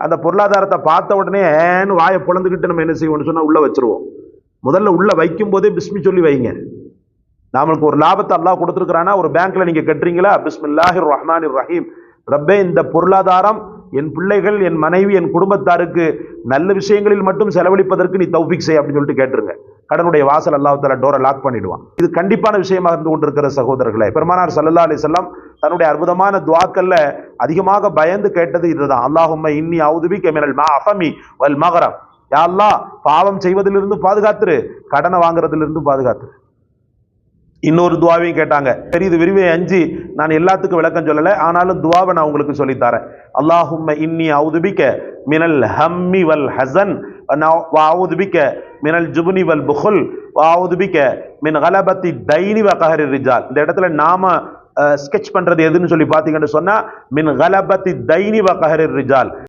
அந்த பொருளாதாரத்தை பார்த்த உடனே ஏன்னு வாயை பொழந்துக்கிட்டு நம்ம என்ன செய்வோம்னு சொன்னா உள்ள வச்சிருவோம். முதல்ல உள்ள வைக்கும் போதே பிஸ்மி சொல்லி வைங்க. நம்மளுக்கு ஒரு லாபத்தை அல்லாஹ் கொடுத்துருக்கிறானா, ஒரு பேங்க்ல நீங்க கட்டுறீங்களா, பிஸ்மில்லாஹிர் ரஹ்மானிர் ரஹீம், ரப்பே இந்த பொருளாதாரம் என் பிள்ளைகள், என் மனைவி, என் குடும்பத்தாருக்கு நல்ல விஷயங்களில் மட்டும் செலவழிப்பதற்கு நீ தௌஃபீக் செய் அப்படின்னு சொல்லிட்டு கேட்டுருங்க. கடனுடைய வாசல் அல்லாஹ் தஆலா டோரை லாக் பண்ணிடுவான். இது கண்டிப்பான விஷயமாக இருந்து கொண்டிருக்கிற சகோதரர்களே, பெருமானார் ஸல்லல்லாஹு அலைஹி வஸல்லம் தன்னுடைய அற்புதமான துஆக்கள்ல அதிகமாக பயந்து கேட்டது இதுதான். அல்லாஹும்ம இன்னி அஊது பிக மினல் மஅஃபமி வல் மக்ரம், யா அல்லாஹ் பாவம் செய்வதிலிருந்து பாதுகாத்துரு, கடனை வாங்குறதிலிருந்து பாதுகாத்துரு. இன்னொரு துவாவையும் கேட்டாங்க. சரி, இது விரிவை அஞ்சு நான் எல்லாத்துக்கும் விளக்கம் சொல்லலை, ஆனாலும் துவாவை நான் உங்களுக்கு சொல்லித்தரேன். அல்லாஹும்ம இன்னி அஊது பிக மினல் ஹம்மி வல் ஹஸன் வ அஊது பிக மினல் ஜுப்னி வல் புஹுல் வ அஊது பிக மின் கலபத்தி தைனி வ கஹரிர் ரிஜால். இந்த இடத்துல நாம ஸ்கெட்ச் பண்றது எதுன்னு சொல்லி பாத்தீங்கன்னு சொன்னா மின் கலபத்தி தைனி வ கஹரிர் ரிஜால்.